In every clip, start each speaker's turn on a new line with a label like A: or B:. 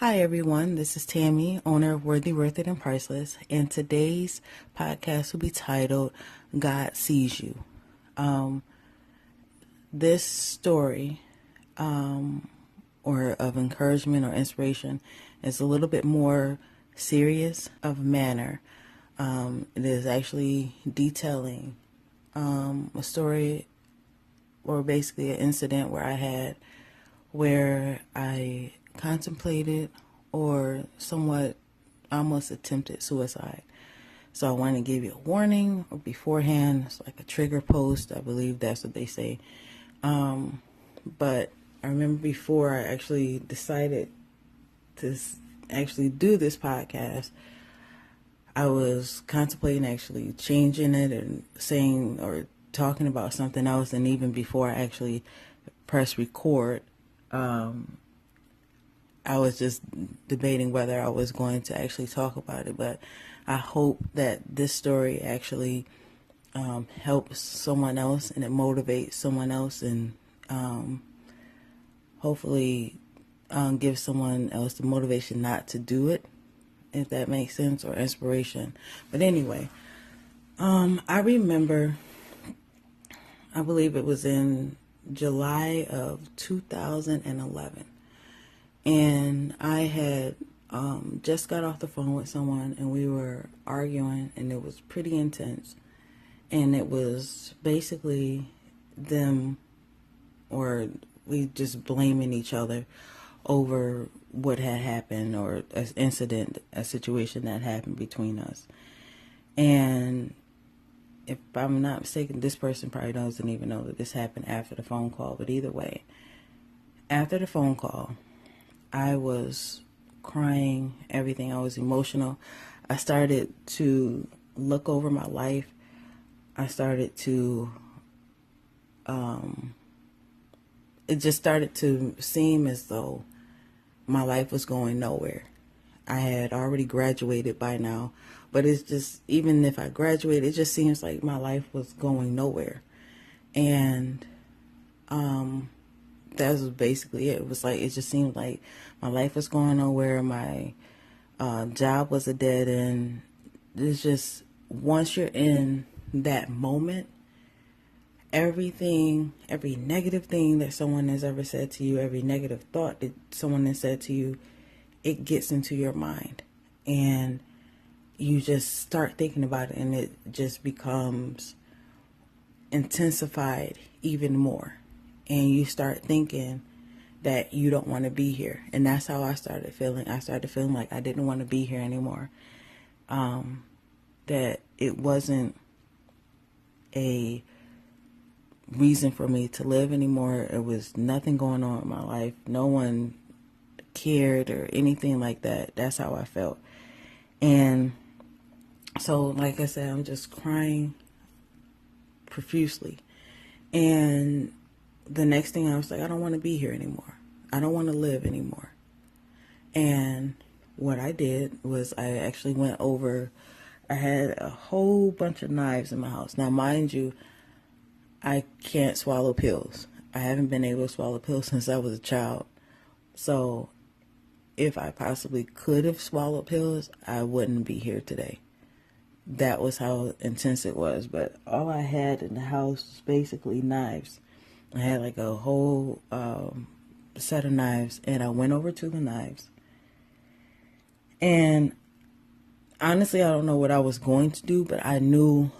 A: Hi everyone, this is Tammy, owner of Worthy, Worth It, and Priceless, and today's podcast will be titled God Sees You. This story, or of encouragement or inspiration, is a little bit more serious of manner. It is actually detailing a story, or basically an incident where I contemplated or somewhat almost attempted suicide. So I want to give you a warning beforehand. It's like a trigger post. I believe that's what they say. But I remember before I actually decided to actually do this podcast, I was contemplating actually changing it and saying or talking about something else. And even before I actually press record, I was just debating whether I was going to actually talk about it. But I hope that this story actually helps someone else and it motivates someone else, and hopefully gives someone else the motivation not to do it, if that makes sense, or inspiration. But anyway, I remember, I believe it was in July of 2011. And I had just got off the phone with someone, and we were arguing, and it was pretty intense. And it was basically them, or we just blaming each other over what had happened, or an incident, a situation that happened between us. And if I'm not mistaken, this person probably doesn't even know that this happened after the phone call. But either way, after the phone call, I was crying, everything. I was emotional. I started to look over my life. I started to, it just started to seem as though my life was going nowhere. I had already graduated by now, but it's just, even if I graduated, it just seems like my life was going nowhere. And, that was basically it. It was like, it just seemed like my life was going nowhere. My job was a dead end. It's just, once you're in that moment, everything, every negative thing that someone has ever said to you, every negative thought that someone has said to you, it gets into your mind. And you just start thinking about it, and it just becomes intensified even more. And you start thinking that you don't want to be here. And that's how I started feeling. I started feeling like I didn't want to be here anymore. That it wasn't a reason for me to live anymore. It was nothing going on in my life. No one cared or anything like that. That's how I felt. And so, like I said, I'm just crying profusely. And the next thing I was like, I don't want to be here anymore. I don't want to live anymore. And what I did was I actually went over, I had a whole bunch of knives in my house. Now, mind you, I can't swallow pills. I haven't been able to swallow pills since I was a child. So if I possibly could have swallowed pills, I wouldn't be here today. That was how intense it was. But all I had in the house was basically knives. I had like a whole set of knives, and I went over to the knives. And honestly, I don't know what I was going to do, but I knew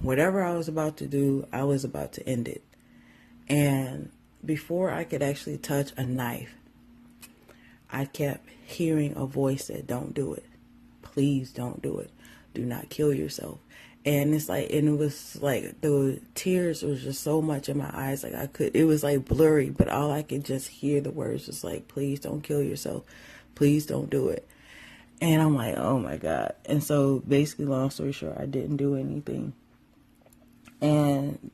A: whatever I was about to do, I was about to end it. And before I could actually touch a knife, I kept hearing a voice that, don't do it. Please don't do it. Do not kill yourself. And it's like, and it was like the tears was just so much in my eyes. Like it was like blurry, but all I could just hear the words was like, please don't kill yourself. Please don't do it. And I'm like, oh my God. And so basically, long story short, I didn't do anything. And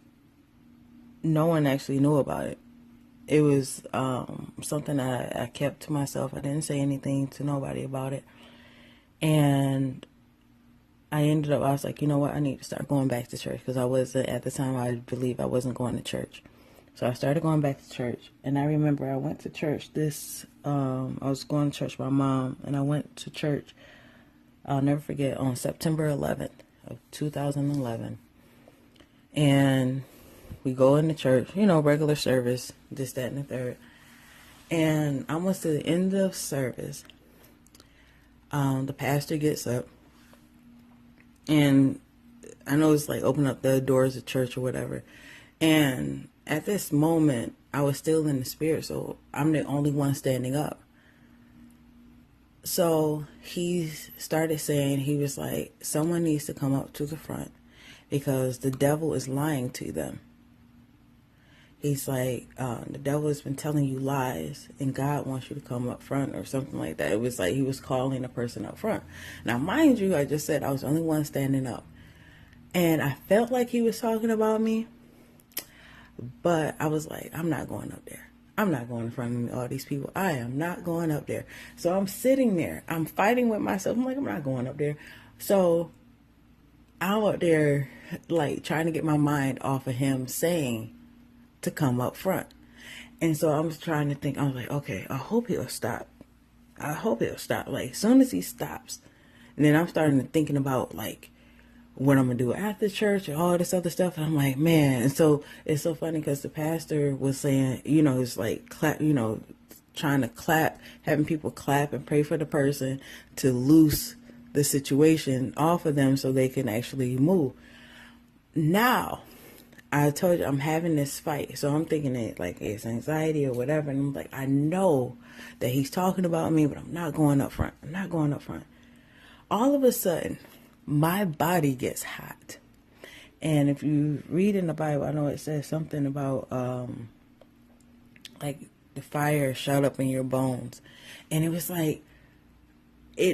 A: no one actually knew about it. It was something that I kept to myself. I didn't say anything to nobody about it. And I was like, you know what, I need to start going back to church, because I wasn't, at the time, I believe I wasn't going to church. So I started going back to church, and I remember I went to church I was going to church with my mom, and I went to church, I'll never forget, on September 11th of 2011. And we go into church, regular service, this, that, and the third. And almost to the end of service, the pastor gets up, and I know it's like open up the doors of church or whatever. And at this moment, I was still in the spirit, so I'm the only one standing up. So he started saying, he was like, someone needs to come up to the front because the devil is lying to them. He's like, the devil has been telling you lies and God wants you to come up front or something like that. It was like he was calling a person up front. Now, mind you, I just said I was the only one standing up. And I felt like he was talking about me. But I was like, I'm not going up there. I'm not going in front of all these people. I am not going up there. So I'm sitting there. I'm fighting with myself. I'm like, I'm not going up there. So I'm up there, like, trying to get my mind off of him saying to come up front. And so I was trying to think. I was like, okay, I hope he'll stop. I hope he'll stop. Like, as soon as he stops. And then I'm starting to thinking about, like, what I'm going to do after church and all this other stuff. And I'm like, man. And so it's so funny because the pastor was saying, it's like clap, trying to clap, having people clap and pray for the person to loose the situation off of them so they can actually move. Now, I told you I'm having this fight. So I'm thinking that like it's anxiety or whatever. And I'm like, I know that he's talking about me, but I'm not going up front. I'm not going up front. All of a sudden, my body gets hot. And if you read in the Bible, I know it says something about like the fire shot up in your bones. And it was like,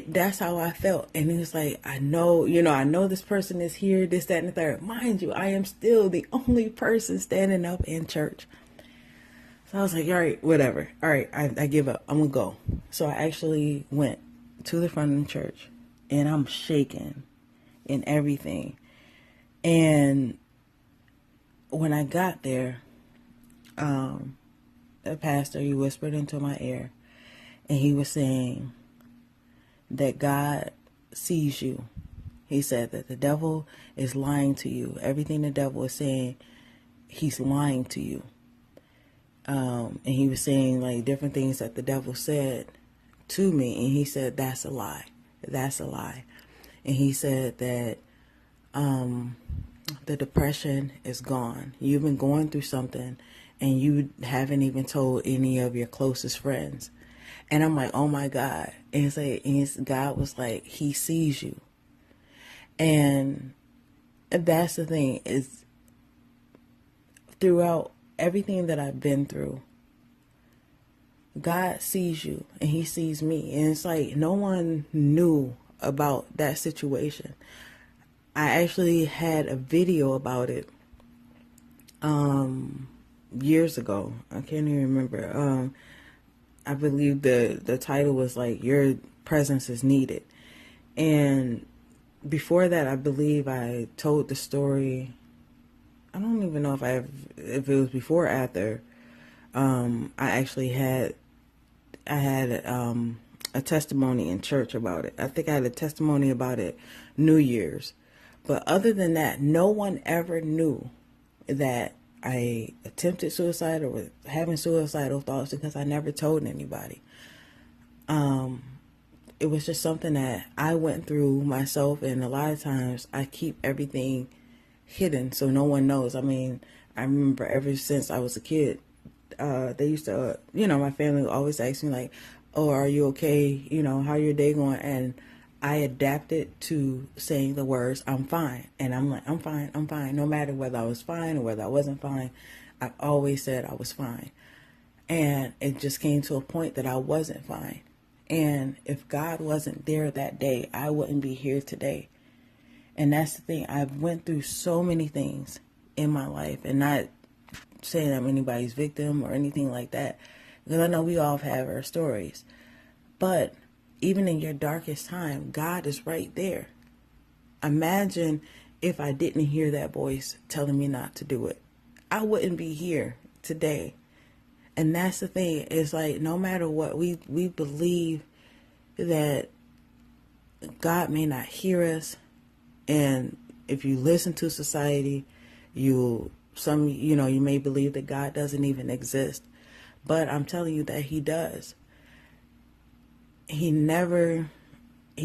A: that's how I felt. And it was like, I know this person is here, this, that, and the third. Mind you, I am still the only person standing up in church. So I was like, all right, whatever. All right, I give up. I'm going to go. So I actually went to the front of the church, and I'm shaking and everything. And when I got there, the pastor, he whispered into my ear, and he was saying that God sees you. He said that the devil is lying to you. Everything the devil is saying, he's lying to you. And he was saying like different things that the devil said to me. And he said, that's a lie. That's a lie. And he said that the depression is gone. You've been going through something and you haven't even told any of your closest friends. And I'm like, oh my God. And it's like, God was like, he sees you. And that's the thing, is throughout everything that I've been through, God sees you and he sees me. And it's like no one knew about that situation. I actually had a video about it years ago. I can't even remember. I believe the title was like, Your Presence is Needed. And before that, I believe I told the story. I don't even know if it was before or after. I actually had a testimony in church about it. I think I had a testimony about it New Year's. But other than that, no one ever knew that I attempted suicide or was having suicidal thoughts because I never told anybody. It was just something that I went through myself, and a lot of times I keep everything hidden so no one knows. I mean, I remember ever since I was a kid, they used to, my family would always ask me like, oh, are you okay? How your day going? And I adapted to saying the words, I'm fine. And I'm like, I'm fine. No matter whether I was fine or whether I wasn't fine, I always said I was fine. And it just came to a point that I wasn't fine. And if God wasn't there that day, I wouldn't be here today. And that's the thing. I've went through so many things in my life, and not saying I'm anybody's victim or anything like that, because I know we all have our stories. But even in your darkest time, God is right there. Imagine if I didn't hear that voice telling me not to do it. I wouldn't be here today. And that's the thing. It's like no matter what, we believe that God may not hear us. And if you listen to society, you may believe that God doesn't even exist. But I'm telling you that he does. He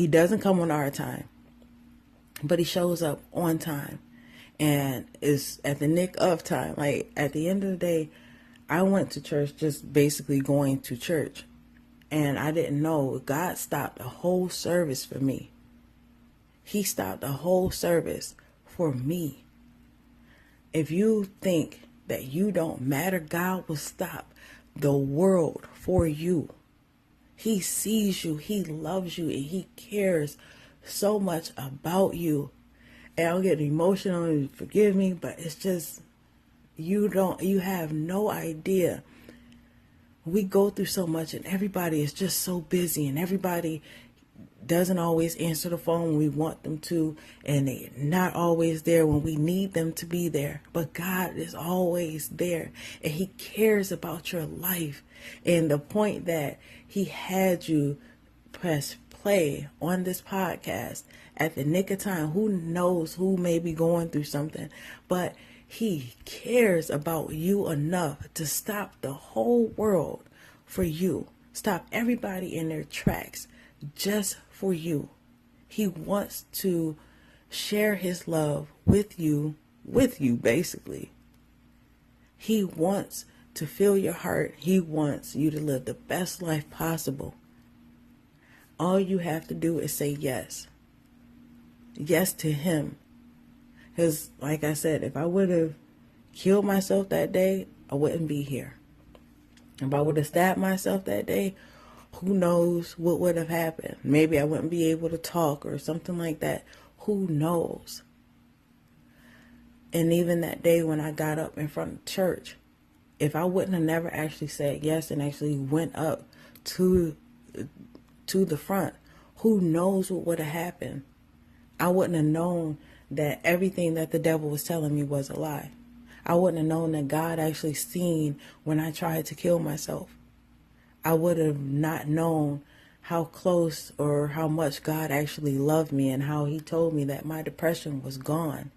A: doesn't come on our time, but he shows up on time and is at the nick of time. Like at the end of the day, I went to church just basically going to church, and I didn't know God stopped a whole service for me. He stopped a whole service for me. If you think that you don't matter, God will stop the world for you. He sees you, he loves you, and he cares so much about you. And I'll get emotional, and forgive me, but it's just, you have no idea. We go through so much, and everybody is just so busy, and everybody doesn't always answer the phone when we want them to, and they're not always there when we need them to be there. But God is always there, and he cares about your life. And the point that he had you press play on this podcast at the nick of time, who knows who may be going through something, but he cares about you enough to stop the whole world for you. Stop everybody in their tracks just for you. He wants to share his love with you basically. He wants to fill your heart. He wants you to live the best life possible. All you have to do is say yes. Yes to him. Because like I said, if I would have killed myself that day, I wouldn't be here. If I would have stabbed myself that day, who knows what would have happened? Maybe I wouldn't be able to talk or something like that. Who knows? And even that day when I got up in front of church, if I wouldn't have never actually said yes and actually went up to the front, who knows what would have happened? I wouldn't have known that everything that the devil was telling me was a lie. I wouldn't have known that God actually seen when I tried to kill myself. I would have not known how close or how much God actually loved me and how he told me that my depression was gone.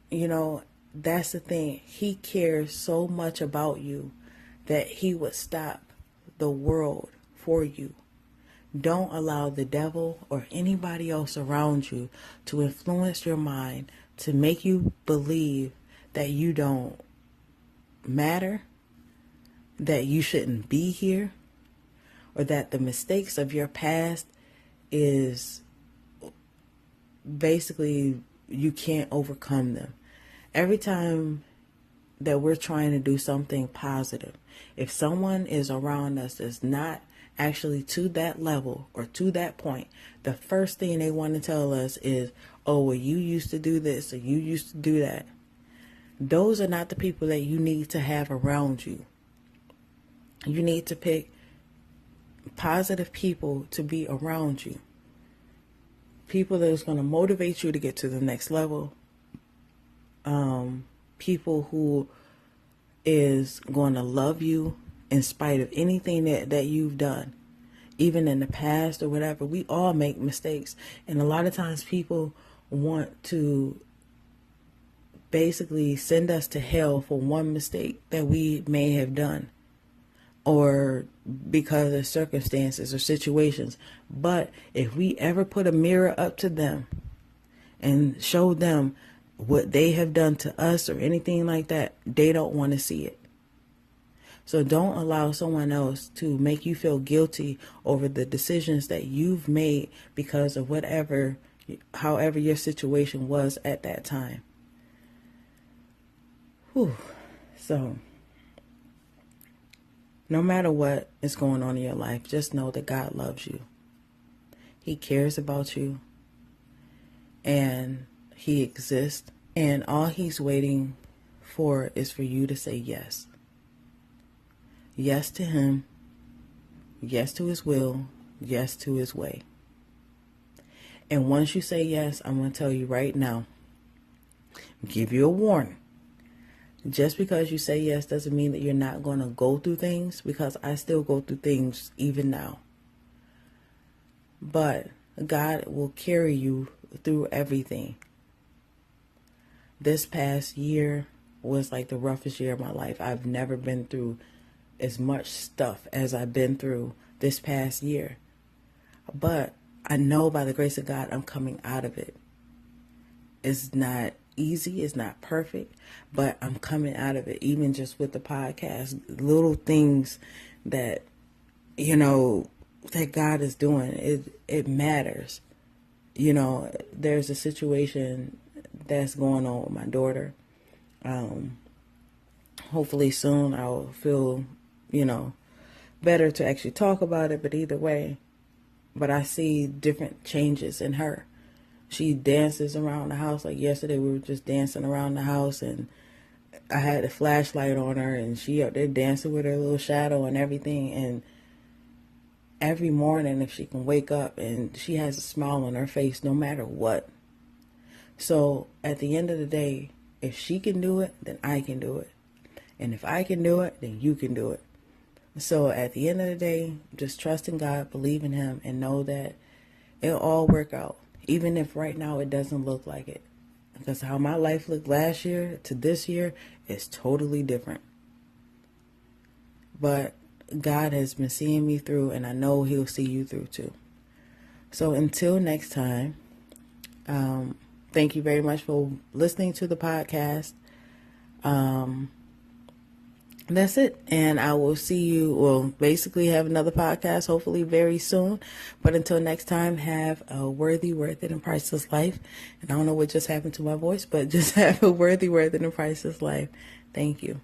A: You know, that's the thing. He cares so much about you that he would stop the world for you. Don't allow the devil or anybody else around you to influence your mind to make you believe that you don't matter, that you shouldn't be here, or that the mistakes of your past is basically you can't overcome them. Every time that we're trying to do something positive, if someone is around us that's not actually to that level or to that point, the first thing they want to tell us is, oh, well, you used to do this or you used to do that. Those are not the people that you need to have around you. You need to pick positive people to be around you. People that is going to motivate you to get to the next level. People who is going to love you in spite of anything that you've done, even in the past or whatever. We all make mistakes. And a lot of times people want to basically send us to hell for one mistake that we may have done, or because of circumstances or situations. But if we ever put a mirror up to them and show them what they have done to us or anything like that, they don't want to see it. So don't allow someone else to make you feel guilty over the decisions that you've made because of however your situation was at that time. Whew. So no matter what is going on in your life, just know that God loves you. He cares about you. And he exists. And all he's waiting for is for you to say yes. Yes to him. Yes to his will. Yes to his way. And once you say yes, I'm going to tell you right now, give you a warning. Just because you say yes doesn't mean that you're not going to go through things, because I still go through things even now. But God will carry you through everything. This past year was like the roughest year of my life. I've never been through as much stuff as I've been through this past year. But I know by the grace of God, I'm coming out of it. It's not easy. It's not perfect, but I'm coming out of it. Even just with the podcast, little things that, that God is doing, it matters. There's a situation that's going on with my daughter. Hopefully soon I'll feel, better to actually talk about it, but either way, but I see different changes in her. She dances around the house. Like yesterday, we were just dancing around the house, and I had a flashlight on her, and she up there dancing with her little shadow and everything. And every morning, if she can wake up and she has a smile on her face, no matter what. So at the end of the day, if she can do it, then I can do it. And if I can do it, then you can do it. So at the end of the day, just trust in God, believe in Him, and know that it'll all work out. Even if right now it doesn't look like it. Because how my life looked last year to this year is totally different. But God has been seeing me through, and I know He'll see you through too. So until next time, thank you very much for listening to the podcast. That's it. And I will see you, basically have another podcast, hopefully very soon. But until next time, have a worthy, worth it, and priceless life. And I don't know what just happened to my voice, but just have a worthy, worth it, and priceless life. Thank you.